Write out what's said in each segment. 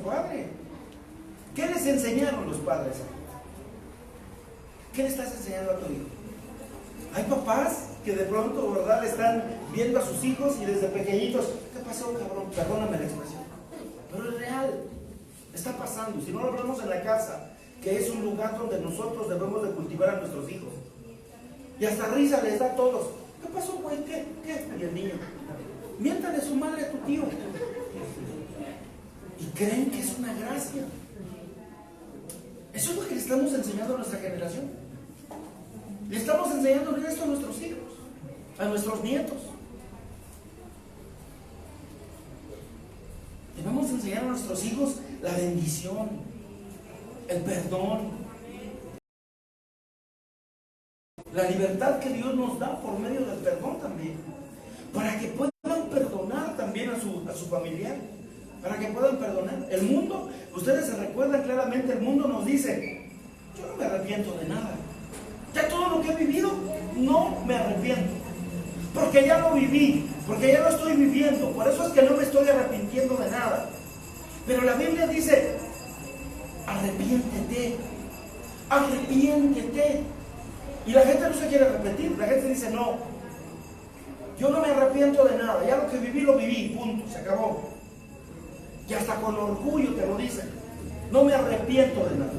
padre. ¿Qué les enseñaron los padres? ¿Qué le estás enseñando a tu hijo? Hay papás que de pronto, ¿verdad?, le están viendo a sus hijos y desde pequeñitos, ¿qué pasó, cabrón? Perdóname la expresión. Pero es real, está pasando. Si no lo hablamos en la casa, que es un lugar donde nosotros debemos de cultivar a nuestros hijos. Y hasta risa les da a todos. ¿Qué pasó, güey? ¿Qué? Y el niño, miéntale su madre a tu tío. Y creen que es una gracia. Eso es lo que le estamos enseñando a nuestra generación. Le estamos enseñando esto a nuestros hijos, a nuestros nietos. Debemos enseñar a nuestros hijos la bendición, el perdón, la libertad que Dios nos da por medio del perdón también, para que puedan perdonar también a su familiar, para que puedan perdonar. El mundo, ustedes se recuerdan claramente, el mundo nos dice, yo no me arrepiento de nada. Ya todo lo que he vivido, no me arrepiento. Porque ya lo viví, porque ya lo estoy viviendo. Por eso es que no me estoy arrepintiendo de nada. Pero la Biblia dice, arrepiéntete, arrepiéntete. Y la gente no se quiere arrepentir. La gente dice, no, yo no me arrepiento de nada. Ya lo que viví, lo viví, punto, se acabó. Y hasta con orgullo te lo dicen, no me arrepiento de nada.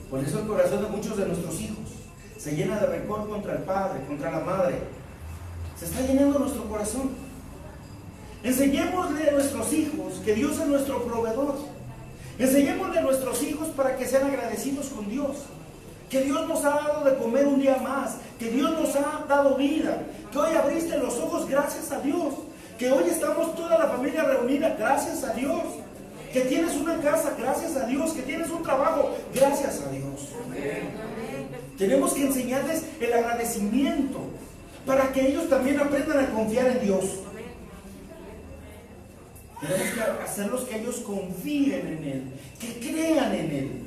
Por eso el corazón de muchos de nuestros hijos se llena de rencor contra el padre, contra la madre. Se está llenando nuestro corazón. Enseñémosle a nuestros hijos que Dios es nuestro proveedor. Enseñémosle a nuestros hijos para que sean agradecidos con Dios. Que Dios nos ha dado de comer un día más. Que Dios nos ha dado vida. Que hoy abriste los ojos, gracias a Dios. Que hoy estamos toda la familia reunida, gracias a Dios. Que tienes una casa, gracias a Dios. Que tienes un trabajo, gracias a Dios. Tenemos que enseñarles el agradecimiento para que ellos también aprendan a confiar en Dios. Tenemos que hacerlos que ellos confíen en Él, que crean en Él.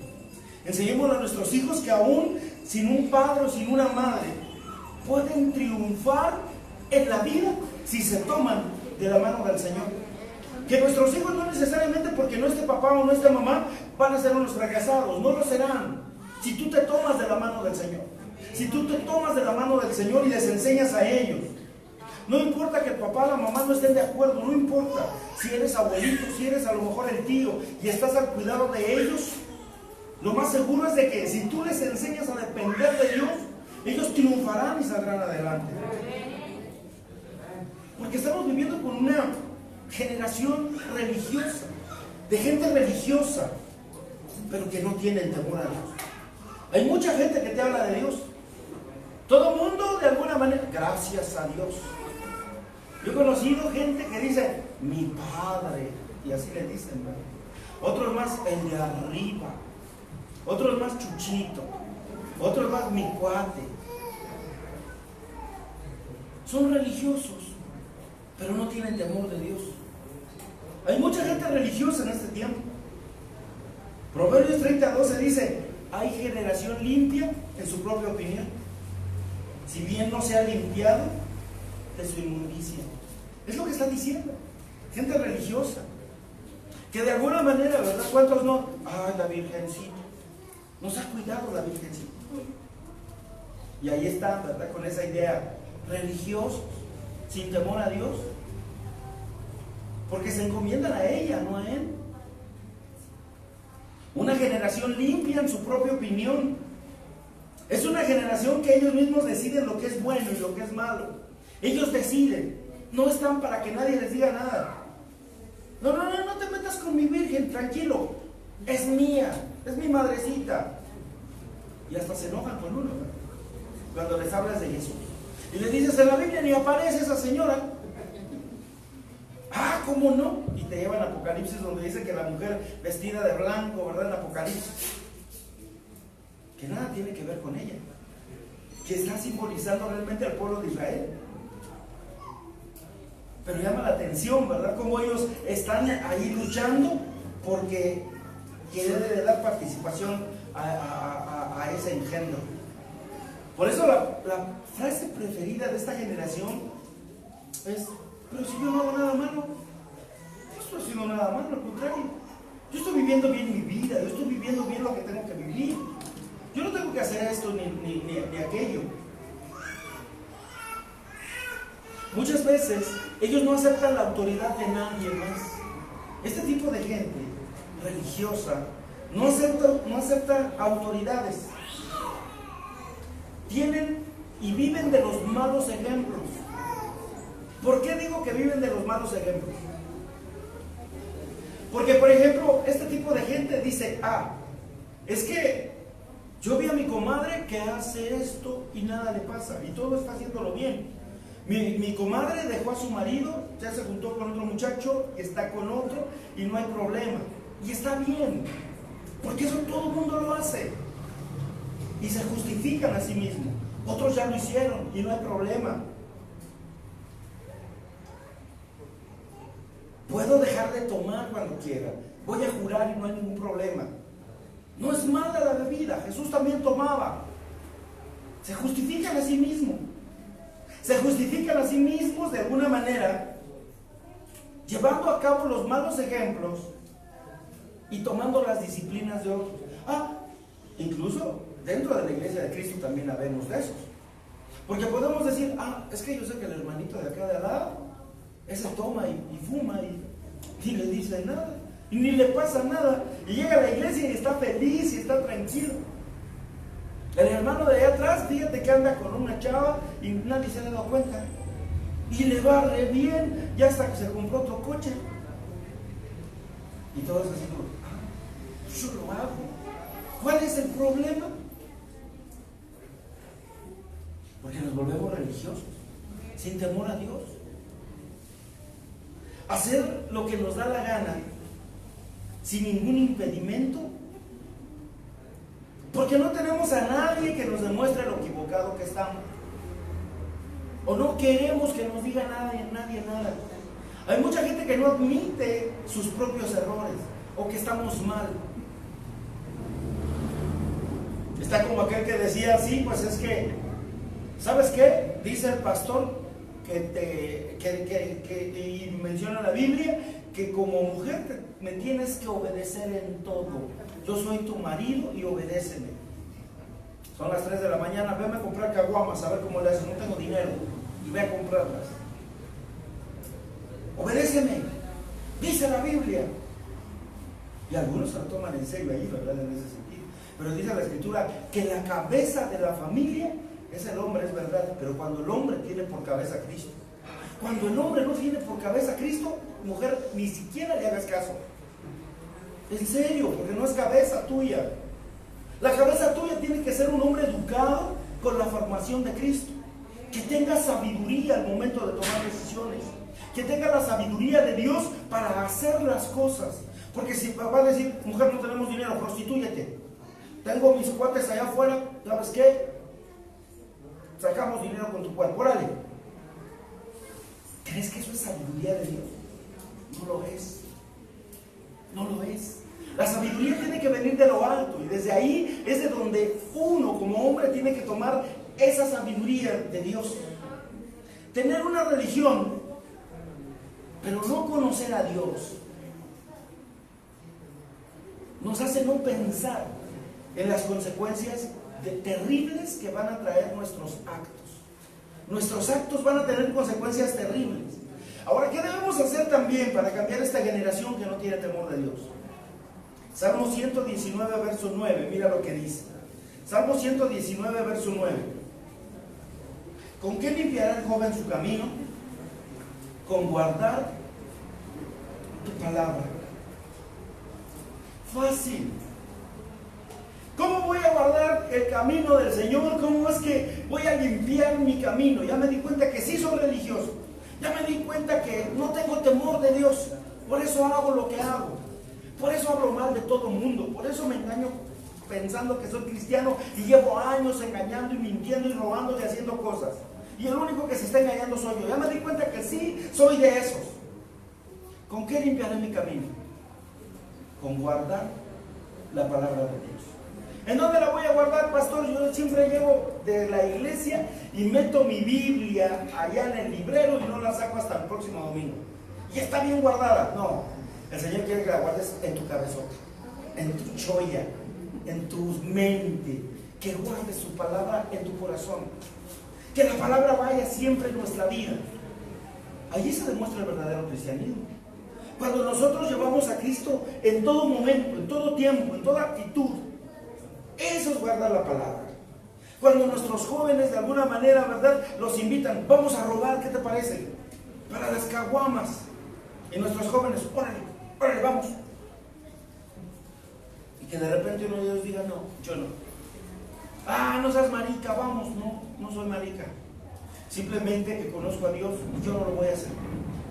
Enseñemos a nuestros hijos que aún sin un padre o sin una madre pueden triunfar en la vida si se toman de la mano del Señor. Que nuestros hijos no necesariamente porque no esté papá o no esté mamá van a ser unos fracasados, no lo serán. Si tú te tomas de la mano del Señor, si tú te tomas de la mano del Señor y les enseñas a ellos, no importa que el papá o la mamá no estén de acuerdo, no importa si eres abuelito, si eres a lo mejor el tío y estás al cuidado de ellos, lo más seguro es de que si tú les enseñas a depender de Dios, ellos triunfarán y saldrán adelante. Porque estamos viviendo con una generación religiosa, de gente religiosa, pero que no tiene el temor a Dios. Hay mucha gente que te habla de Dios. Todo el mundo de alguna manera, gracias a Dios. Yo he conocido gente que dice, mi padre, y así le dicen, ¿verdad? Otros más, el de arriba. Otros más, Chuchito. Otros más, mi cuate. Son religiosos, pero no tienen temor de Dios. Hay mucha gente religiosa en este tiempo. Proverbios 30:12 dice, hay generación limpia en su propia opinión, si bien no se ha limpiado de su inmundicia. Es lo que está diciendo. Gente religiosa, que de alguna manera, ¿verdad? ¿Cuántos no? Ay, la Virgencita. Nos ha cuidado la Virgencita. Y ahí está, ¿verdad? Con esa idea, religiosos, sin temor a Dios. Porque se encomiendan a ella, no a Él. Una generación limpia en su propia opinión. Es una generación que ellos mismos deciden lo que es bueno y lo que es malo. Ellos deciden. No están para que nadie les diga nada. No te metas con mi virgen, tranquilo. Es mía, es mi madrecita. Y hasta se enojan con uno, ¿verdad? Cuando les hablas de Jesús. Y les dices, en la Biblia ni aparece esa señora. Ah, ¿cómo no? Y te llevan a Apocalipsis, donde dice que la mujer vestida de blanco, ¿verdad? En Apocalipsis. Que nada tiene que ver con ella. Que está simbolizando realmente al pueblo de Israel. Pero llama la atención, ¿verdad? Cómo ellos están ahí luchando porque quieren dar participación a ese engendro. Por eso la frase preferida de esta generación es, pero si yo no hago nada malo, vivir. Yo no tengo que hacer esto ni aquello. Muchas veces ellos no aceptan la autoridad de nadie más. Este tipo de gente religiosa no acepta autoridades. Tienen y viven de los malos ejemplos. ¿Por qué digo que viven de los malos ejemplos? Porque, por ejemplo, este tipo de gente dice, es que yo vi a mi comadre que hace esto y nada le pasa, y todo está haciéndolo bien. Mi comadre dejó a su marido, ya se juntó con otro muchacho, y está con otro, y no hay problema. Y está bien, porque eso todo el mundo lo hace. Y se justifican a sí mismos. Otros ya lo hicieron, y no hay problema. Puedo dejar de tomar cuando quiera. Voy a jurar y no hay ningún problema. No es mala la bebida. Jesús también tomaba. Se justifican a sí mismos. Se justifican a sí mismos de alguna manera, llevando a cabo los malos ejemplos y tomando las disciplinas de otros. Incluso dentro de la iglesia de Cristo también habemos de esos. Porque podemos decir, es que yo sé que el hermanito de acá de al lado, ese toma y fuma y le dice nada, y ni le pasa nada, y llega a la iglesia y está feliz y está tranquilo. El hermano de allá atrás, fíjate que anda con una chava y nadie se ha dado cuenta, y le va re bien, ya hasta que se compró otro coche, y todo eso así como, yo lo hago. ¿Cuál es el problema? Porque nos volvemos religiosos, sin temor a Dios. Hacer lo que nos da la gana, sin ningún impedimento, porque no tenemos a nadie que nos demuestre lo equivocado que estamos, o no queremos que nos diga nadie nada. Hay mucha gente que no admite sus propios errores, o que estamos mal. Está como aquel que decía, sí, pues es que, ¿sabes qué? Dice el pastor y menciona la Biblia que como mujer me tienes que obedecer en todo. Yo soy tu marido y obedéceme. Son las 3 de la mañana, veme a comprar caguamas, a ver cómo le hacen, no tengo dinero, y ve a comprarlas. Obedéceme, dice la Biblia. Y algunos se lo toman en serio ahí, ¿verdad? En ese sentido. Pero dice la Escritura que la cabeza de la familia es el hombre, es verdad, pero cuando el hombre tiene por cabeza a Cristo, cuando el hombre no tiene por cabeza a Cristo, mujer, ni siquiera le hagas caso. En serio, porque no es cabeza tuya. La cabeza tuya tiene que ser un hombre educado con la formación de Cristo, que tenga sabiduría al momento de tomar decisiones, que tenga la sabiduría de Dios para hacer las cosas. Porque si va a decir, mujer, no tenemos dinero, prostitúyete. Tengo mis cuates allá afuera, ¿sabes qué? Sacamos dinero con tu cuerpo, órale. ¿Crees que eso es sabiduría de Dios? No lo es. No lo es. La sabiduría tiene que venir de lo alto, y desde ahí es de donde uno como hombre tiene que tomar esa sabiduría de Dios. Tener una religión, pero no conocer a Dios, nos hace no pensar en las consecuencias terribles que van a traer nuestros actos. Nuestros actos van a tener consecuencias terribles. Ahora, ¿qué debemos hacer también para cambiar esta generación que no tiene temor de Dios? Salmo 119, verso 9, mira lo que dice. Salmo 119, verso 9. ¿Con qué limpiará el joven su camino? Con guardar tu palabra. Fácil. ¿Cómo voy a guardar el camino del Señor? ¿Cómo es que voy a limpiar mi camino? Ya me di cuenta que sí soy religioso. Ya me di cuenta que no tengo temor de Dios. Por eso hago lo que hago. Por eso hablo mal de todo el mundo. Por eso me engaño pensando que soy cristiano y llevo años engañando y mintiendo y robando y haciendo cosas. Y el único que se está engañando soy yo. Ya me di cuenta que sí soy de esos. ¿Con qué limpiaré mi camino? Con guardar la palabra de Dios. ¿En dónde la voy a guardar, pastor? Yo siempre llego de la iglesia y meto mi Biblia allá en el librero y no la saco hasta el próximo domingo. Y está bien guardada. No, el Señor quiere que la guardes en tu cabezota, en tu cholla, en tu mente, que guardes su palabra en tu corazón, que la palabra vaya siempre en nuestra vida. Allí se demuestra el verdadero cristianismo. Cuando nosotros llevamos a Cristo en todo momento, en todo tiempo, en toda actitud, eso es guardar la palabra. Cuando nuestros jóvenes de alguna manera, ¿verdad?, los invitan, vamos a robar, ¿qué te parece? Para las caguamas. Y nuestros jóvenes, órale, órale, vamos. Y que de repente uno de ellos diga, no, yo no. Ah, no seas marica, vamos. No, no soy marica. Simplemente que conozco a Dios, yo no lo voy a hacer.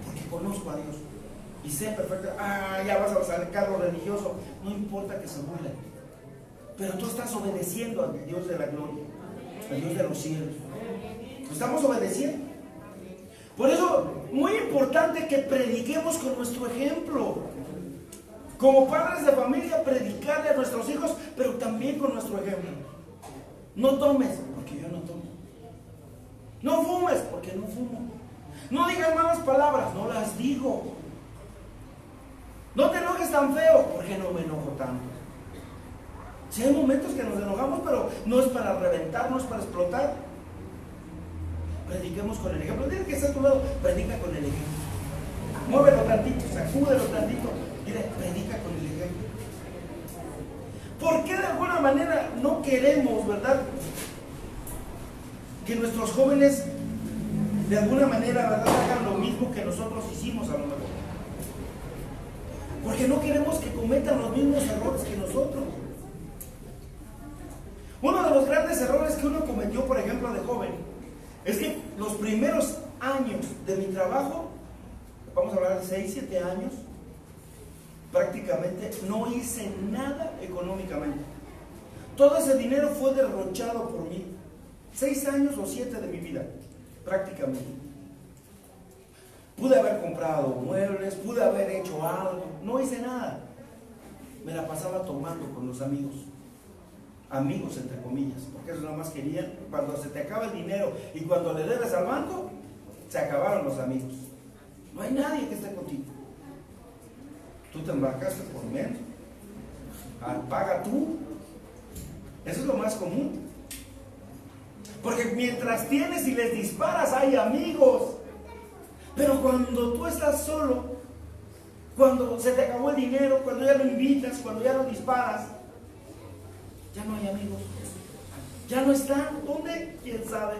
Porque conozco a Dios. Y sé perfectamente, ya vas a sacar lo religioso. No importa que se burlen. Pero tú estás obedeciendo al Dios de la gloria, al Dios de los cielos. Estamos obedeciendo. Por eso, muy importante que prediquemos con nuestro ejemplo. Como padres de familia, predicarle a nuestros hijos, pero también con nuestro ejemplo. No tomes, porque yo no tomo. No fumes, porque no fumo. No digas malas palabras, no las digo. No te enojes tan feo, porque no me enojo tanto. Si hay momentos que nos enojamos, pero no es para reventar, no es para explotar. Prediquemos con el ejemplo. Dile que está a tu lado, predica con el ejemplo. Muévelo tantito, sacúdelo tantito. Dile, predica con el ejemplo. ¿Por qué de alguna manera no queremos, verdad, que nuestros jóvenes de alguna manera, verdad, hagan lo mismo que nosotros hicimos a lo mejor? Porque no queremos que cometan los mismos errores que nosotros. Uno de los grandes errores que uno cometió, por ejemplo, de joven, es que los primeros años de mi trabajo, vamos a hablar de 6, 7 años, prácticamente no hice nada económicamente. Todo ese dinero fue derrochado por mí. 6 años o 7 de mi vida, prácticamente. Pude haber comprado muebles, pude haber hecho algo, no hice nada. Me la pasaba tomando con los amigos. Amigos entre comillas, porque eso nada más querían. Cuando se te acaba el dinero y cuando le debes al banco, se acabaron los amigos. No hay nadie que esté contigo. Tú te embarcaste por menos. Paga tú. Eso es lo más común. Porque mientras tienes y les disparas, hay amigos. Pero cuando tú estás solo, cuando se te acabó el dinero, cuando ya lo invitas, cuando ya lo disparas, ya no hay amigos. Ya no están. ¿Dónde? ¿Quién sabe?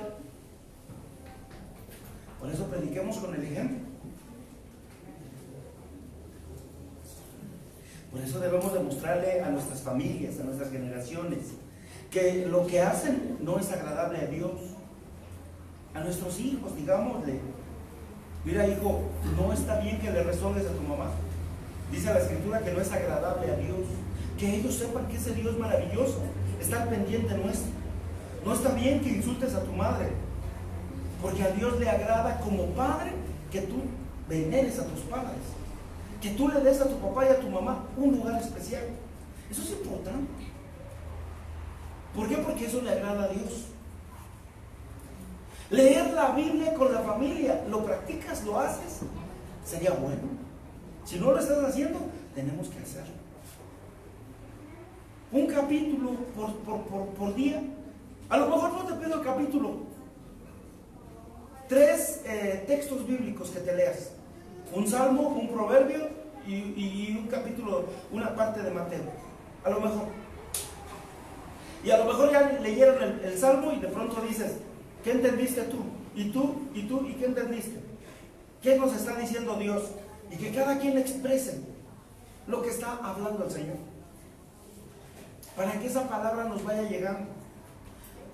Por eso prediquemos con el ejemplo. Por eso debemos demostrarle a nuestras familias, a nuestras generaciones, que lo que hacen no es agradable a Dios. A nuestros hijos, digámosle, mira hijo, no está bien que le rezones a tu mamá. Dice la Escritura que no es agradable a Dios. Que ellos sepan que ese Dios maravilloso está al pendiente nuestro. No está bien que insultes a tu madre, porque a Dios le agrada como padre que tú veneres a tus padres, que tú le des a tu papá y a tu mamá un lugar especial. Eso es importante. ¿Por qué? Porque eso le agrada a Dios. Leer la Biblia con la familia, ¿lo practicas? ¿Lo haces? Sería bueno. Si no lo estás haciendo, tenemos que hacerlo. Un capítulo por día. A lo mejor no te pido el capítulo. 3 textos bíblicos que te leas. Un salmo, un proverbio y un capítulo, una parte de Mateo. A lo mejor. Y a lo mejor ya leyeron el salmo y de pronto dices, ¿qué entendiste tú? ¿Y tú? ¿Y tú? ¿Y qué entendiste? ¿Qué nos está diciendo Dios? Y que cada quien exprese lo que está hablando el Señor, para que esa palabra nos vaya llegando.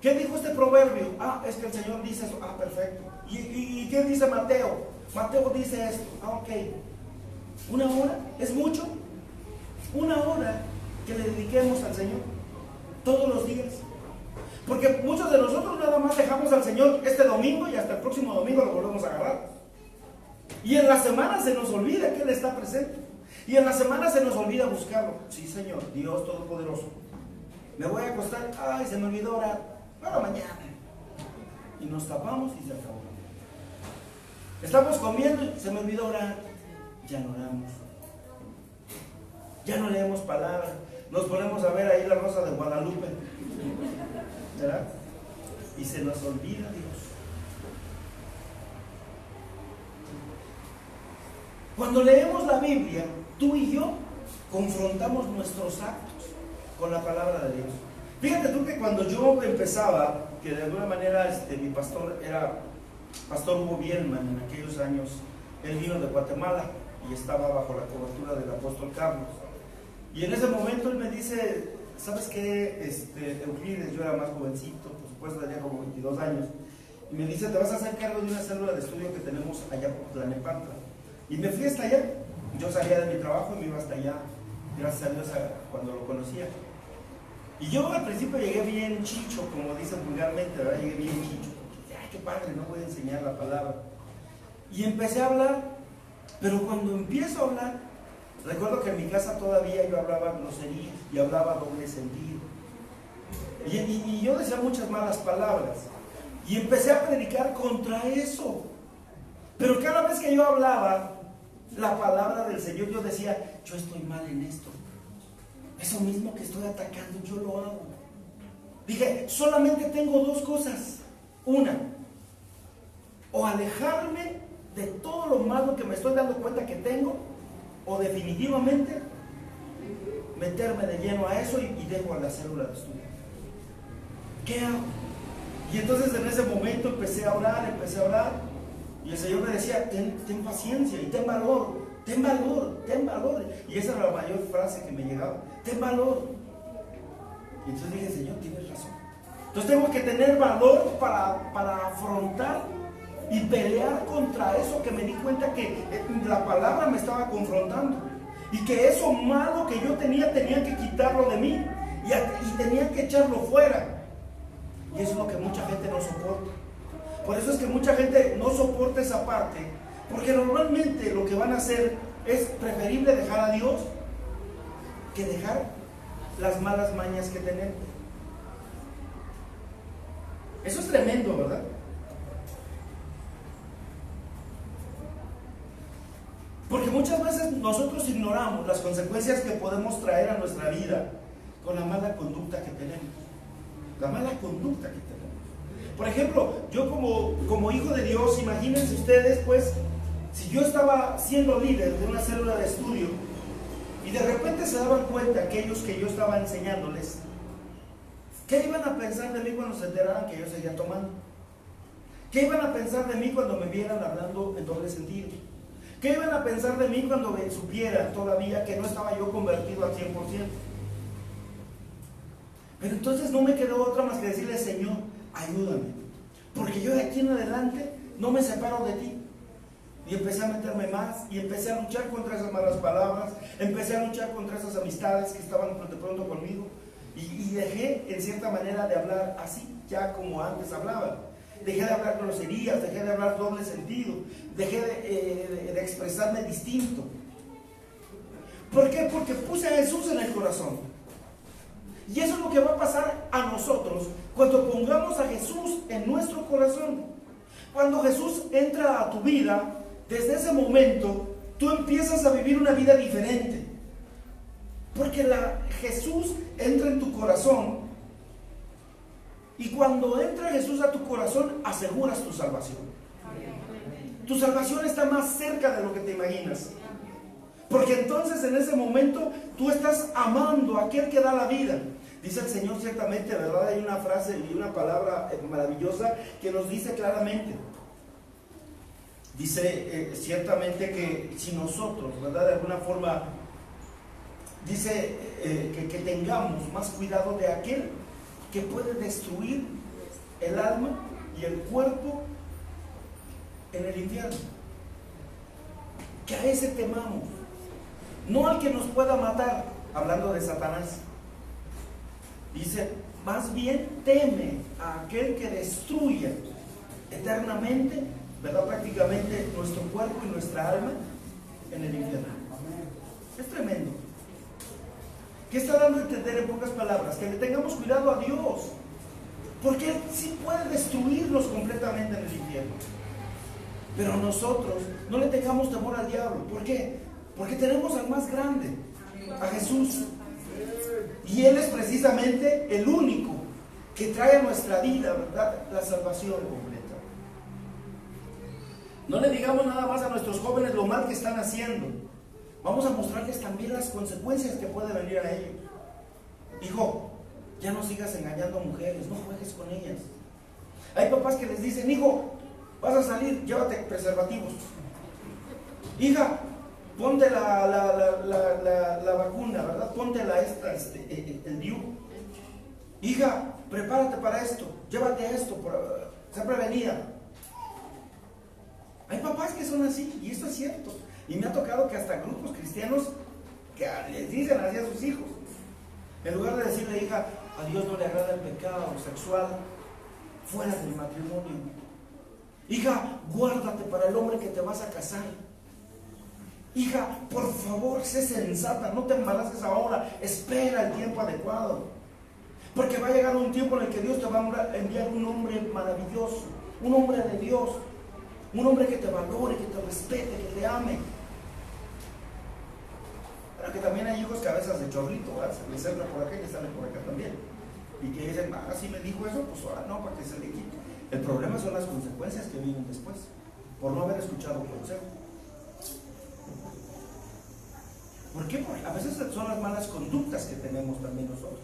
¿Qué dijo este proverbio? Es que el Señor dice eso. Perfecto. ¿Y qué dice Mateo? Mateo dice esto. Ok. 1 hora es mucho. 1 hora que le dediquemos al Señor todos los días. Porque muchos de nosotros nada más dejamos al Señor este domingo y hasta el próximo domingo lo volvemos a agarrar. Y en la semana se nos olvida que Él está presente. Y en la semana se nos olvida buscarlo. Sí, Señor, Dios Todopoderoso. Me voy a acostar. Se me olvidó orar. Para mañana. Y nos tapamos y se acabó. Estamos comiendo y se me olvidó orar. Ya no oramos. Ya no leemos palabras. nos ponemos a ver ahí la Rosa de Guadalupe, ¿verdad? Y se nos olvida Dios. Cuando leemos la Biblia, tú y yo confrontamos nuestros actos con la palabra de Dios. Fíjate tú que cuando yo empezaba, que de alguna manera mi pastor era Pastor Hugo Bielman en aquellos años. Él vino de Guatemala y estaba bajo la cobertura del apóstol Carlos. Y en ese momento él me dice, ¿sabes qué? Euclides, yo era más jovencito, por supuesto tenía como 22 años. Y me dice, te vas a hacer cargo de una célula de estudio que tenemos allá por Tlalnepantla. Y me fui hasta allá. Yo salía de mi trabajo y me iba hasta allá. Gracias a Dios cuando lo conocía. Y yo al principio llegué bien chicho, como dicen vulgarmente, ¿verdad? Llegué bien chicho. Ay, qué padre, no voy a enseñar la palabra. Y empecé a hablar, pero cuando empiezo a hablar, recuerdo que en mi casa todavía yo hablaba grosería y hablaba doble sentido. Y yo decía muchas malas palabras. Y empecé a predicar contra eso. Pero cada vez que yo hablaba la palabra del Señor, yo decía, yo estoy mal en esto. Eso mismo que estoy atacando, yo lo hago. Dije, solamente tengo dos cosas. Una, o alejarme de todo lo malo que me estoy dando cuenta que tengo, o definitivamente meterme de lleno a eso y dejo a la célula de estudio. ¿Qué hago? Y entonces en ese momento empecé a orar, y el Señor me decía, ten paciencia y ten valor, ten valor, ten valor. Y esa era la mayor frase que me llegaba, ten valor. Y entonces dije, Señor, tienes razón. Entonces tengo que tener valor para afrontar y pelear contra eso que me di cuenta que la palabra me estaba confrontando. Y que eso malo que yo tenía que quitarlo de mí y tenía que echarlo fuera. Y eso es lo que mucha gente no soporta. Por eso es que mucha gente no soporta esa parte, porque normalmente lo que van a hacer es preferible dejar a Dios que dejar las malas mañas que tenemos. Eso es tremendo, ¿verdad? Porque muchas veces nosotros ignoramos las consecuencias que podemos traer a nuestra vida con la mala conducta que tenemos. La mala conducta que tenemos. Por ejemplo, yo como hijo de Dios, imagínense ustedes, pues, si yo estaba siendo líder de una célula de estudio y de repente se daban cuenta aquellos que yo estaba enseñándoles, ¿qué iban a pensar de mí cuando se enteraran que yo seguía tomando? ¿Qué iban a pensar de mí cuando me vieran hablando en doble sentido? ¿Qué iban a pensar de mí cuando me supieran todavía que no estaba yo convertido al 100%? Pero entonces no me quedó otra más que decirle, Señor, ayúdame, porque yo de aquí en adelante no me separo de ti. Y empecé a meterme más, y empecé a luchar contra esas malas palabras, empecé a luchar contra esas amistades que estaban de pronto conmigo, y dejé en cierta manera de hablar así, ya como antes hablaba. Dejé de hablar groserías, dejé de hablar doble sentido, dejé de expresarme distinto. ¿Por qué? Porque puse a Jesús en el corazón. Y eso es lo que va a pasar a nosotros cuando pongamos a Jesús en nuestro corazón. Cuando Jesús entra a tu vida, desde ese momento tú empiezas a vivir una vida diferente. Porque Jesús entra en tu corazón, y cuando entra Jesús a tu corazón, aseguras tu salvación. Tu salvación está más cerca de lo que te imaginas. Porque entonces en ese momento tú estás amando a aquel que da la vida. Dice el Señor ciertamente, ¿verdad? Hay una frase y una palabra maravillosa que nos dice claramente. Dice ciertamente que si nosotros, ¿verdad? De alguna forma, dice que tengamos más cuidado de aquel que puede destruir el alma y el cuerpo en el infierno. Que a ese temamos. No al que nos pueda matar, hablando de Satanás. Dice, más bien teme a aquel que destruya eternamente, ¿verdad? Prácticamente nuestro cuerpo y nuestra alma en el infierno. Es tremendo. ¿Qué está dando a entender en pocas palabras? Que le tengamos cuidado a Dios, porque Él sí puede destruirnos completamente en el infierno. Pero nosotros no le tengamos temor al diablo. ¿Por qué? Porque tenemos al más grande, a Jesús. Y Él es precisamente el único que trae a nuestra vida, ¿verdad?, la salvación completa. No le digamos nada más a nuestros jóvenes lo mal que están haciendo. Vamos a mostrarles también las consecuencias que pueden venir a ellos. Hijo, ya no sigas engañando a mujeres, no juegues con ellas. Hay papás que les dicen, hijo, vas a salir, llévate preservativos. Hija, ponte la vacuna, ¿verdad? Ponte el DIU. Hija, prepárate para esto, llévate esto, sé prevenida. Hay papás que son así, y esto es cierto. Y me ha tocado que hasta grupos cristianos que les dicen así a sus hijos. En lugar de decirle, hija, a Dios no le agrada el pecado sexual fuera del matrimonio. Hija, guárdate para el hombre que te vas a casar. Hija, por favor, sé sensata, no te embaraces ahora, espera el tiempo adecuado. Porque va a llegar un tiempo en el que Dios te va a enviar un hombre maravilloso, un hombre de Dios, un hombre que te valore, que te respete, que te ame. Pero que también hay hijos cabezas de chorrito, ¿verdad? Se les entra por acá y les sale por acá también. Y que dicen, si me dijo eso, pues ahora no, para que se le quite. El problema son las consecuencias que vienen después, por no haber escuchado consejo. ¿Por qué? Porque a veces son las malas conductas que tenemos también nosotros.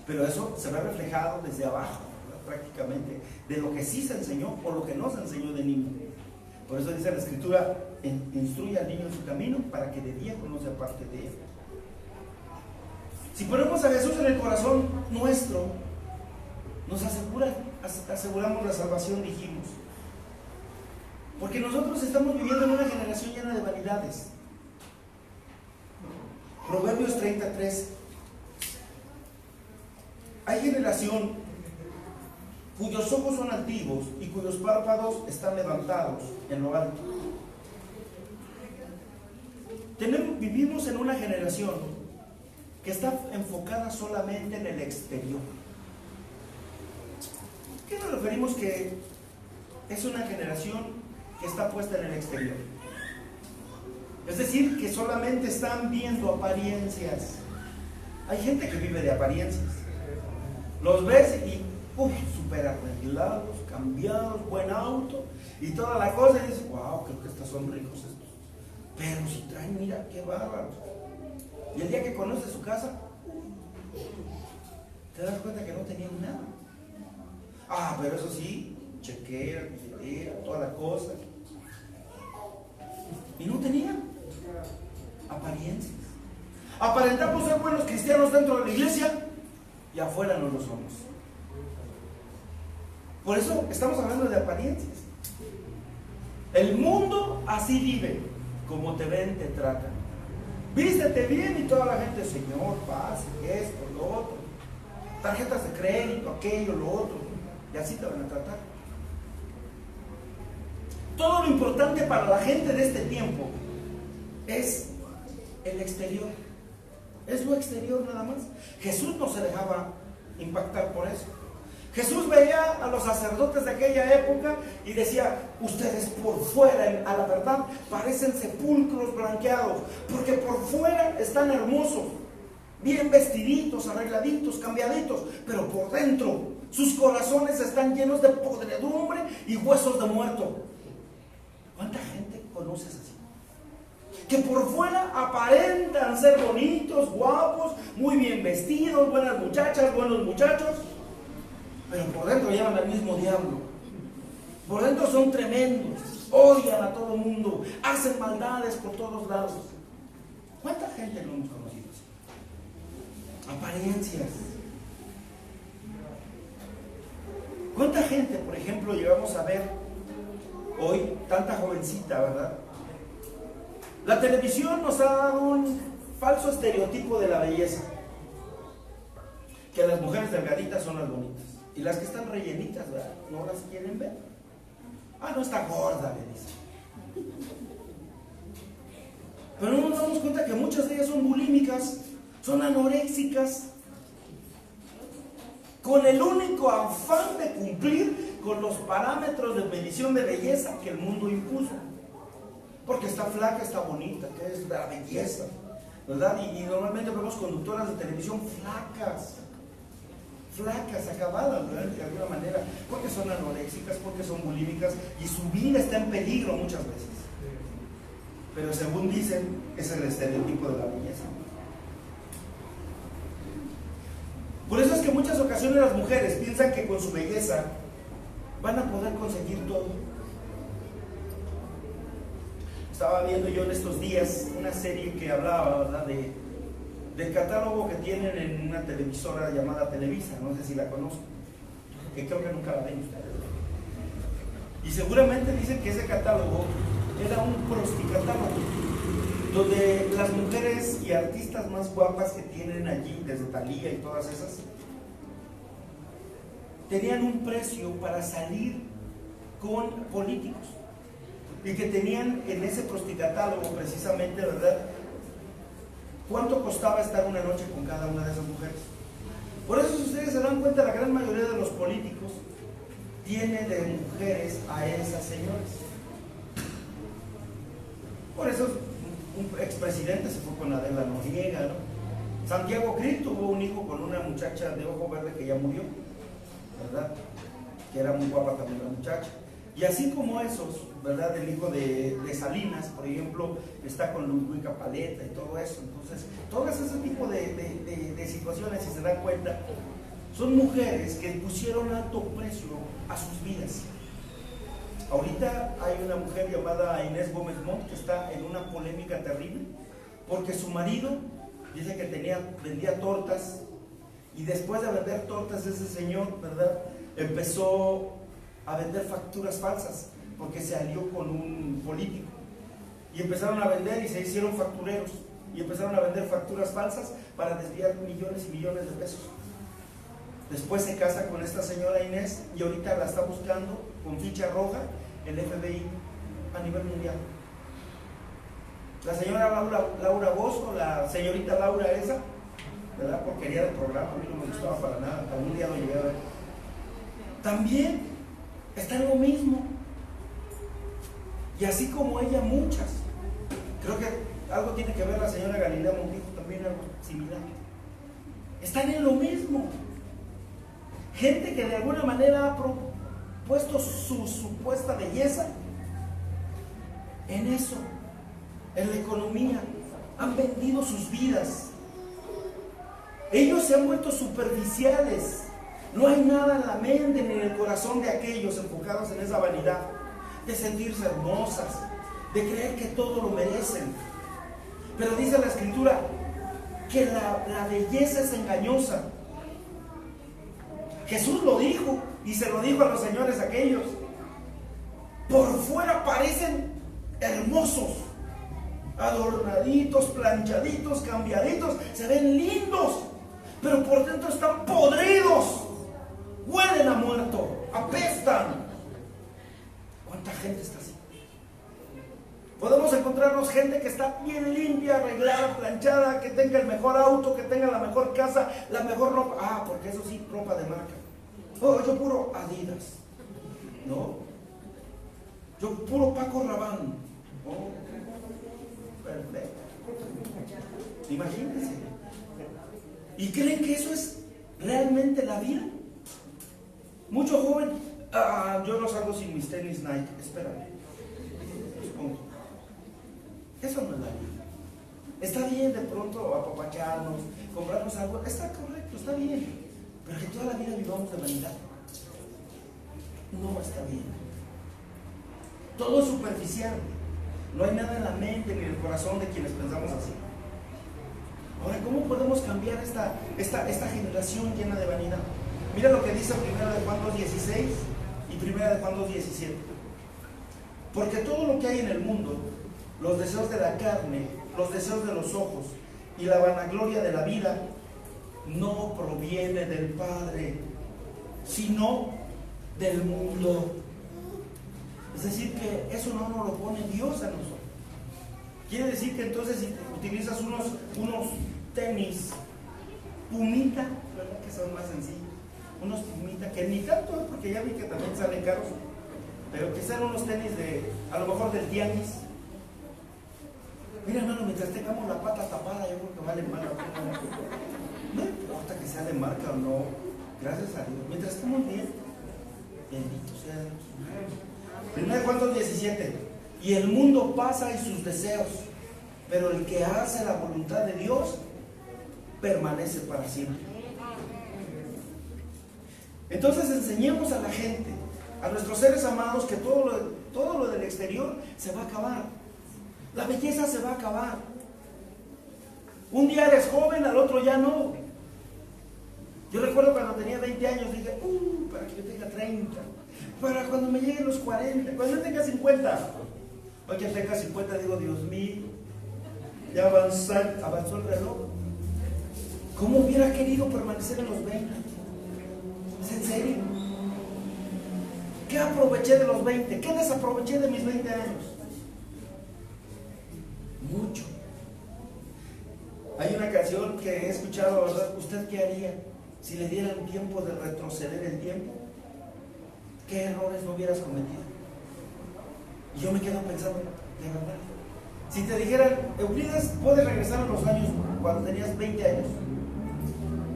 Pero eso se ve reflejado desde abajo, ¿verdad?, prácticamente, de lo que sí se enseñó o lo que no se enseñó de niño. Por eso dice la Escritura, instruye al niño en su camino para que de viejo no se aparte de él. Si ponemos a Jesús en el corazón nuestro, nos aseguramos la salvación, dijimos. Porque nosotros estamos viviendo en una generación llena de vanidades. Proverbios 33. Hay generación cuyos ojos son altivos y cuyos párpados están levantados en lo alto. Vivimos en una generación que está enfocada solamente en el exterior. ¿Qué nos referimos que es una generación que está puesta en el exterior? Es decir, que solamente están viendo apariencias. Hay gente que vive de apariencias. Los ves y súper arreglados, cambiados, buen auto y toda la cosa, y dices, wow, creo que estos son ricos estos. Pero si traen, mira, qué bárbaros. Y el día que conoces su casa, te das cuenta que no tenían nada. Pero eso sí, chequera, toda la cosa. Y no tenían apariencias. Aparentamos ser buenos cristianos dentro de la iglesia y afuera no lo somos. Por eso estamos hablando de apariencias. El mundo así vive, como te ven, te tratan. Vístete bien y toda la gente, Señor, pase, esto, lo otro. Tarjetas de crédito, aquello, lo otro. Y así te van a tratar. Todo lo importante para la gente de este tiempo es el exterior. Es lo exterior nada más. Jesús no se dejaba impactar por eso. Jesús veía a los sacerdotes de aquella época y decía, ustedes por fuera, a la verdad, parecen sepulcros blanqueados, porque por fuera están hermosos, bien vestiditos, arregladitos, cambiaditos, pero por dentro sus corazones están llenos de podredumbre y huesos de muerto. ¿Cuánta gente conoces así? Que por fuera aparentan ser bonitos, guapos, muy bien vestidos, buenas muchachas, buenos muchachos, pero por dentro llevan al mismo diablo. Por dentro son tremendos, odian a todo mundo, hacen maldades por todos lados. ¿Cuánta gente no hemos conocido así? Apariencias. ¿Cuánta gente, por ejemplo, llegamos a ver hoy, tanta jovencita, ¿verdad? La televisión nos ha dado un falso estereotipo de la belleza, que las mujeres delgaditas son las bonitas y las que están rellenitas, ¿verdad?, no las quieren ver. No está gorda, le dicen. Pero no nos damos cuenta que muchas de ellas son bulímicas, son anoréxicas, con el único afán de cumplir con los parámetros de medición de belleza que el mundo impuso. Porque está flaca, está bonita, que es la belleza. ¿verdad? Y normalmente vemos conductoras de televisión flacas, acabadas, ¿verdad? De alguna manera, porque son anoréxicas, porque son bulímicas, y su vida está en peligro muchas veces. Pero según dicen, es el estereotipo de la belleza. Por eso es que en muchas ocasiones las mujeres piensan que con su belleza van a poder conseguir todo. Estaba viendo yo en estos días una serie que hablaba, ¿verdad?, del catálogo que tienen en una televisora llamada Televisa. No sé si la conocen, que creo que nunca la ven ustedes. Y seguramente dicen que ese catálogo era un prosticatálogo, donde las mujeres y artistas más guapas que tienen allí, desde Thalía y todas esas, tenían un precio para salir con políticos, y que tenían en ese prosticatálogo precisamente, ¿verdad?, cuánto costaba estar una noche con cada una de esas mujeres. Por eso, si ustedes se dan cuenta, la gran mayoría de los políticos tiene de mujeres a esas señoras. Por eso un expresidente se fue con Adela Noriega, ¿no? Santiago Krill tuvo un hijo con una muchacha de ojo verde que ya murió, ¿verdad?, que era muy guapa también la muchacha. Y así como esos, ¿verdad?, el hijo de Salinas, por ejemplo, está con Ludwika Paleta y todo eso. Entonces, todos ese tipo de situaciones, si se dan cuenta, son mujeres que pusieron alto precio a sus vidas. Ahorita hay una mujer llamada Inés Gómez Montt que está en una polémica terrible, porque su marido dice que vendía tortas, y después de vender tortas ese señor, ¿verdad?, empezó a vender facturas falsas, porque se alió con un político, y empezaron a vender y se hicieron factureros, y empezaron a vender facturas falsas para desviar millones y millones de pesos. Después se casa con esta señora Inés, y ahorita la está buscando con ficha roja el FBI a nivel mundial. La señora Laura Bosco, la señorita Laura esa, ¿verdad?, porquería del programa, a mí no me gustaba para nada, algún día lo llegué a ver. También está en lo mismo, y así como ella, muchas. Creo que algo tiene que ver la señora Galilea Montijo, también algo similar. Están en lo mismo. Gente que de alguna manera ha puesto su supuesta belleza en eso, en la economía. Han vendido sus vidas. Ellos se han vuelto superficiales. No hay nada en la mente ni en el corazón de aquellos enfocados en esa vanidad, de sentirse hermosas, de creer que todo lo merecen. Pero dice la Escritura que la belleza es engañosa. Jesús lo dijo, y se lo dijo a los señores aquellos: por fuera parecen hermosos, adornaditos, planchaditos, cambiaditos, se ven lindos, pero por dentro están podridos, huelen a muerto, apestan. ¿Cuánta gente está así? Podemos encontrarnos gente que está bien limpia, arreglada, planchada, que tenga el mejor auto, que tenga la mejor casa, la mejor ropa. Ah, porque eso sí, ropa de marca. Oh, yo puro Adidas, ¿no? Yo puro Paco Rabanne. Oh, perfecto. Imagínense. ¿Y creen que eso es realmente la vida? Mucho joven, yo no salgo sin mis tenis Nike, espérame. Eso no es la vida. Está bien de pronto apapacharnos, comprarnos algo, está correcto, está bien. Pero que toda la vida vivamos de vanidad, no está bien. Todo es superficial. No hay nada en la mente ni en el corazón de quienes pensamos así. Ahora, ¿cómo podemos cambiar esta generación llena de vanidad? Mira lo que dice 1 de Juan 2:16 y 1 de Juan 2:17. Porque todo lo que hay en el mundo, los deseos de la carne, los deseos de los ojos y la vanagloria de la vida, no proviene del Padre, sino del mundo. Es decir, que eso no nos lo pone Dios a nosotros. Quiere decir que entonces si utilizas unos tenis Pumita, ¿verdad?, que son más sencillos, unos Pumita, que ni tanto, porque ya vi que también salen caros, pero que sean unos tenis a lo mejor del tianguis, Mira, hermano, mientras tengamos la pata tapada, yo creo que vale más la pena. No importa que sea de marca o no, gracias a Dios. Mientras estemos bien, bendito sea Dios. 1 Juan 17. Y el mundo pasa y sus deseos, pero el que hace la voluntad de Dios permanece para siempre. Entonces enseñemos a la gente, a nuestros seres amados, que todo lo del exterior se va a acabar. La belleza se va a acabar. Un día eres joven, al otro ya no. Yo recuerdo cuando tenía 20 años, dije, para que yo tenga 30, para cuando me lleguen los 40, cuando yo tenga 50. Hoy que tenga 50 digo, Dios mío, ya avanzó el reloj. ¿Cómo hubiera querido permanecer en los 20? ¿Es en serio? ¿Qué aproveché de los 20? ¿Qué desaproveché de mis 20 años? Mucho. Hay una canción que he escuchado, ¿verdad? ¿Usted qué haría si le dieran tiempo de retroceder el tiempo? ¿Qué errores no hubieras cometido? Y yo me quedo pensando, de verdad, si te dijeran, Euclides, puedes regresar a los años cuando tenías 20 años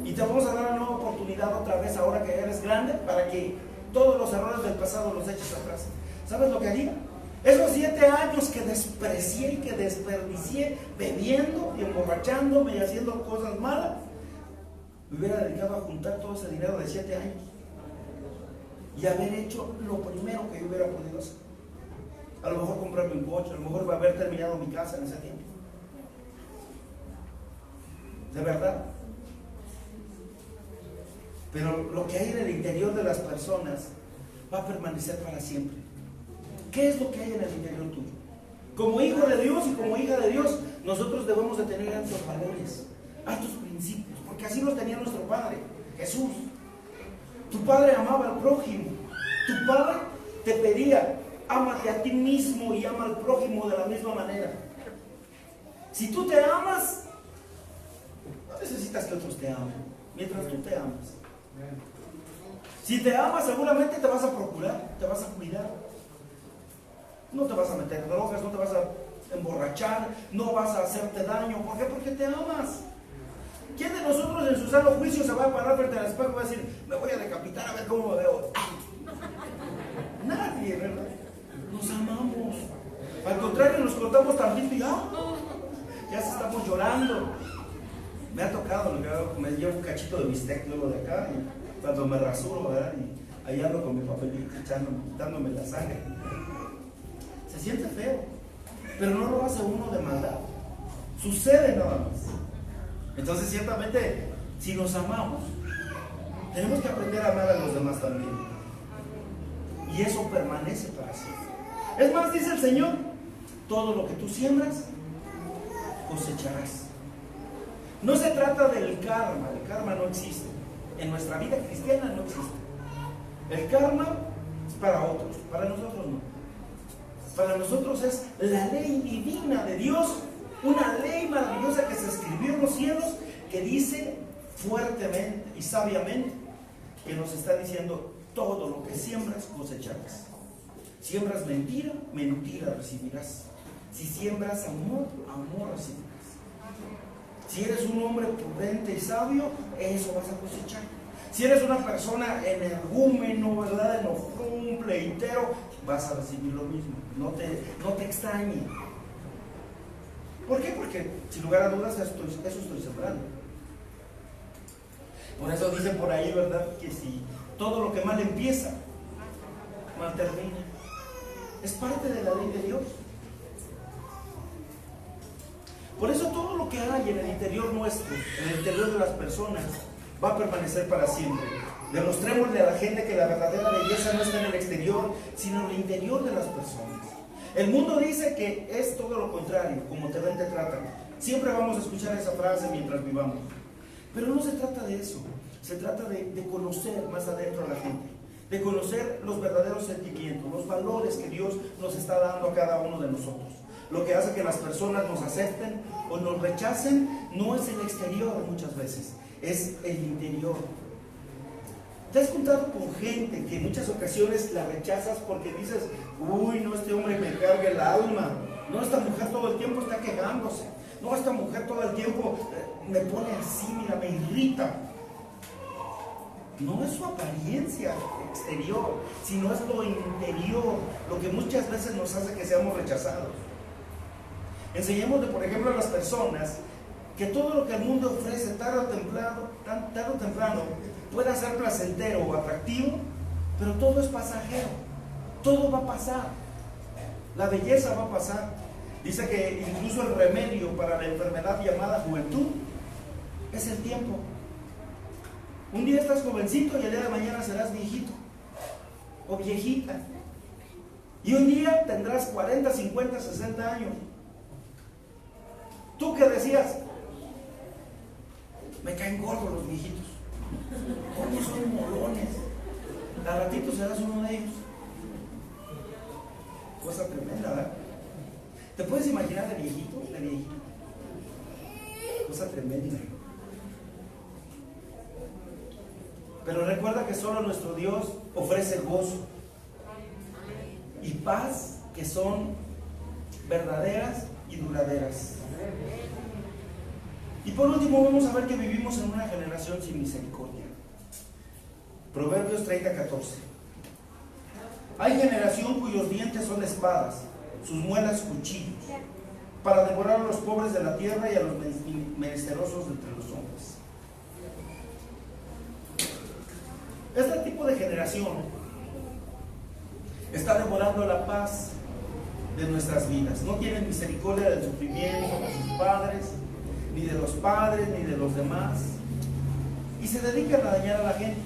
y te vamos a dar una nueva oportunidad otra vez ahora que eres grande para que todos los errores del pasado los eches atrás, ¿sabes lo que haría? Esos 7 años que desprecié y que desperdicié bebiendo y emborrachándome y haciendo cosas malas, me hubiera dedicado a juntar todo ese dinero de 7 años y haber hecho lo primero que yo hubiera podido hacer. A lo mejor comprarme un coche, a lo mejor haber terminado mi casa en ese tiempo. De verdad. Pero lo que hay en el interior de las personas va a permanecer para siempre. ¿Qué es lo que hay en el interior tuyo? Como hijo de Dios y como hija de Dios, nosotros debemos de tener altos valores, altos principios, porque así los tenía nuestro Padre, Jesús. Tu Padre amaba al prójimo. Tu Padre te pedía, ámate a ti mismo y ama al prójimo de la misma manera. Si tú te amas, no necesitas que otros te amen, mientras tú te amas. Si te amas, seguramente te vas a procurar, te vas a cuidar. No te vas a meter drogas, no te vas a emborrachar, no vas a hacerte daño. ¿Por qué? Porque te amas. ¿Quién de nosotros en su sano juicio se va a parar frente al espejo y va a decir, me voy a decapitar a ver cómo me veo? Nadie, ¿verdad? Nos amamos. Al contrario, nos contamos también y ya se estamos llorando. Me ha tocado, me llevo un cachito de bistec luego de acá y cuando me rasuro, ¿verdad? Y ahí ando con mi papelito quitándome la sangre. Se siente feo, pero no lo hace uno de maldad. Sucede nada más. Entonces, ciertamente, si nos amamos, tenemos que aprender a amar a los demás también. Y eso permanece para siempre. Es más, dice el Señor, todo lo que tú siembras, cosecharás. No se trata del karma, el karma no existe. En nuestra vida cristiana no existe. El karma es para otros, para nosotros no. Para nosotros es la ley divina de Dios, una ley maravillosa que se escribió en los cielos, que dice fuertemente y sabiamente, que nos está diciendo, todo lo que siembras, cosecharás. Siembras mentira, mentira recibirás. Si siembras amor, amor recibirás. Si eres un hombre prudente y sabio, eso vas a cosechar. Si eres una persona energúmeno, ¿verdad?, enojón, pleitero, vas a recibir lo mismo. No te extrañe. ¿Por qué? Porque, sin lugar a dudas, eso estoy sembrando. Por eso dicen por ahí, ¿verdad?, que si todo lo que mal empieza, mal termina. Es parte de la ley de Dios. Por eso todo lo que hay en el interior nuestro, en el interior de las personas, va a permanecer para siempre. Demostrémosle a la gente que la verdadera belleza no está en el exterior, sino en el interior de las personas. El mundo dice que es todo lo contrario, como te ven te tratan. Siempre vamos a escuchar esa frase mientras vivamos. Pero no se trata de eso, se trata de conocer más adentro a la gente, de conocer los verdaderos sentimientos, los valores que Dios nos está dando a cada uno de nosotros. Lo que hace que las personas nos acepten o nos rechacen no es el exterior muchas veces, es el interior. ¿Te has juntado con gente que en muchas ocasiones la rechazas porque dices, uy, no, este hombre me carga el alma? No, esta mujer todo el tiempo está quejándose. No, esta mujer todo el tiempo me pone así, mira, me irrita. No es su apariencia exterior, sino es lo interior, lo que muchas veces nos hace que seamos rechazados. Enseñémosle, por ejemplo, a las personas que todo lo que el mundo ofrece tarde o temprano pueda ser placentero o atractivo, pero todo es pasajero, todo va a pasar, la belleza va a pasar. Dice que incluso el remedio para la enfermedad llamada juventud es el tiempo. Un día estás jovencito y el día de mañana serás viejito o viejita. Y un día tendrás 40, 50, 60 años. ¿Tú qué decías? Me caen gordos los viejitos. ¿Cómo son molones? Al ratito serás uno de ellos. Cosa tremenda, ¿verdad? ¿Te puedes imaginar de viejito? De viejito. Cosa tremenda. Pero recuerda que solo nuestro Dios ofrece gozo y paz que son verdaderas y duraderas. Y por último vamos a ver que vivimos en una generación sin misericordia. Proverbios 30:14. Hay generación cuyos dientes son espadas, sus muelas cuchillos, para devorar a los pobres de la tierra y a los menesterosos entre los hombres. Este tipo de generación está devorando la paz de nuestras vidas. No tienen misericordia del sufrimiento de sus padres, ni de los padres, ni de los demás. Y se dedican a dañar a la gente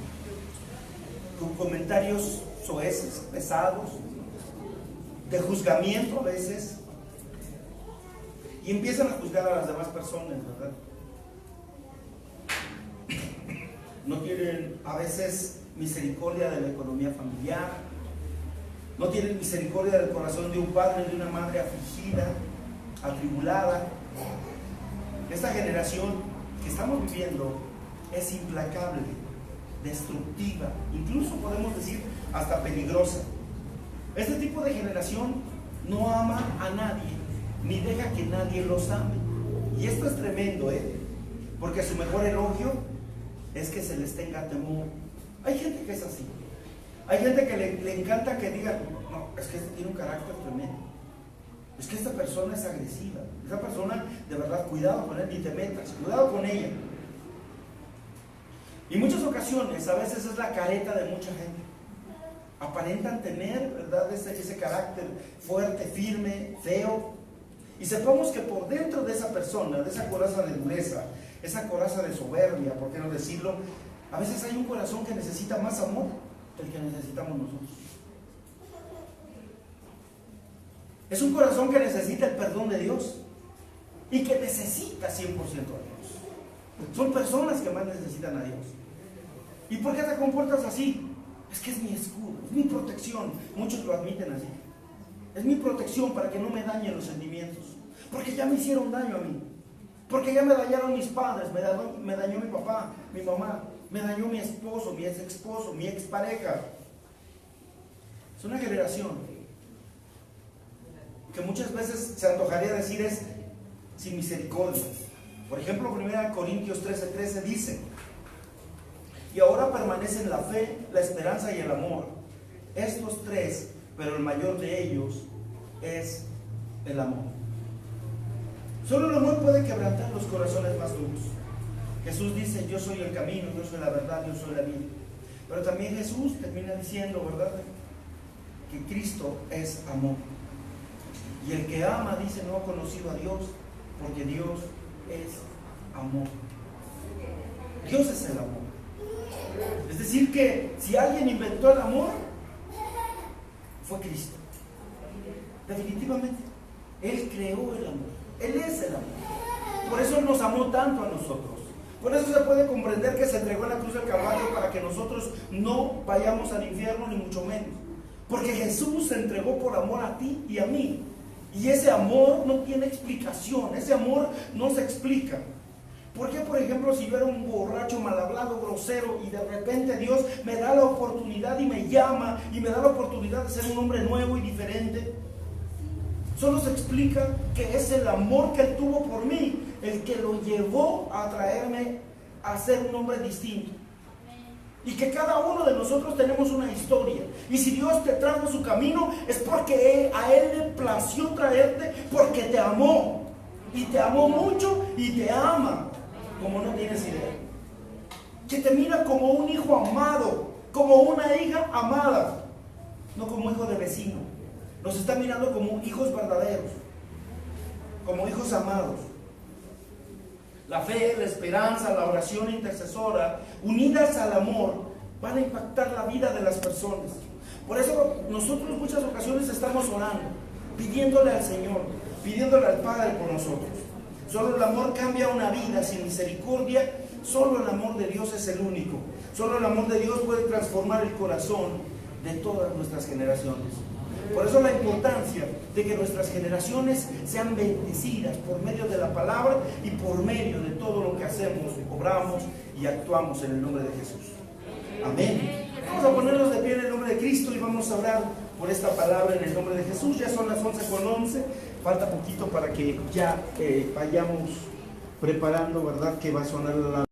con comentarios soeces, pesados, de juzgamiento a veces. Y empiezan a juzgar a las demás personas, ¿verdad? No tienen a veces misericordia de la economía familiar, no tienen misericordia del corazón de un padre, de una madre afligida, atribulada. Esta generación que estamos viviendo es implacable, destructiva, incluso podemos decir hasta peligrosa. Este tipo de generación no ama a nadie, ni deja que nadie los ame. Y esto es tremendo, porque su mejor elogio es que se les tenga temor. Hay gente que es así. Hay gente que le encanta que digan, no, es que este tiene un carácter tremendo. Es que esta persona es agresiva. Esta persona, de verdad, cuidado con él, ni te metas, cuidado con ella. Y en muchas ocasiones, a veces es la careta de mucha gente. Aparentan tener, ¿verdad?, ese carácter fuerte, firme, feo. Y sepamos que por dentro de esa persona, de esa coraza de dureza, esa coraza de soberbia, ¿por qué no decirlo? A veces hay un corazón que necesita más amor del que necesitamos nosotros. Es un corazón que necesita el perdón de Dios y que necesita 100% a Dios. Son personas que más necesitan a Dios. ¿Y por qué te comportas así? Es que es mi escudo, es mi protección. Muchos lo admiten así. Es mi protección para que no me dañen los sentimientos. Porque ya me hicieron daño a mí. Porque ya me dañaron mis padres, me dañó mi papá, mi mamá, me dañó mi esposo, mi ex esposo, mi expareja. Es una generación que muchas veces se antojaría decir es sin misericordia. Por ejemplo, 1 Corintios 13:13 dice: y ahora permanecen la fe, la esperanza y el amor. Estos tres, pero el mayor de ellos es el amor. Solo el amor puede quebrantar los corazones más duros. Jesús dice: yo soy el camino, yo soy la verdad, yo soy la vida. Pero también Jesús termina diciendo, ¿verdad?, que Cristo es amor. Y el que ama, dice, no ha conocido a Dios, porque Dios es amor. Dios es el amor. Es decir que si alguien inventó el amor, fue Cristo. Definitivamente. Él creó el amor. Él es el amor. Por eso nos amó tanto a nosotros. Por eso se puede comprender que se entregó en la cruz del Calvario para que nosotros no vayamos al infierno, ni mucho menos. Porque Jesús se entregó por amor a ti y a mí. Y ese amor no tiene explicación. Ese amor no se explica. ¿Por qué, por ejemplo, si yo era un borracho, mal hablado, grosero, y de repente Dios me da la oportunidad y me llama y me da la oportunidad de ser un hombre nuevo y diferente? Solo se explica que es el amor que Él tuvo por mí el que lo llevó a traerme a ser un hombre distinto. Y que cada uno de nosotros tenemos una historia. Y si Dios te trajo a su camino, es porque a Él le plació traerte, porque te amó. Y te amó mucho y te ama, como no tienes idea. Que te mira como un hijo amado, como una hija amada, no como hijo de vecino. Nos está mirando como hijos verdaderos, como hijos amados. La fe, la esperanza, la oración intercesora, unidas al amor, van a impactar la vida de las personas. Por eso nosotros en muchas ocasiones estamos orando, pidiéndole al Señor, pidiéndole al Padre por nosotros. Solo el amor cambia una vida. Sin misericordia, solo el amor de Dios es el único. Solo el amor de Dios puede transformar el corazón de todas nuestras generaciones. Por eso la importancia de que nuestras generaciones sean bendecidas por medio de la palabra y por medio de todo lo que hacemos, obramos y actuamos en el nombre de Jesús. Amén. Vamos a ponernos de pie en el nombre de Cristo y vamos a orar por esta palabra en el nombre de Jesús. Ya son las 11:11, falta poquito para que ya vayamos preparando, ¿verdad? Que va a sonar la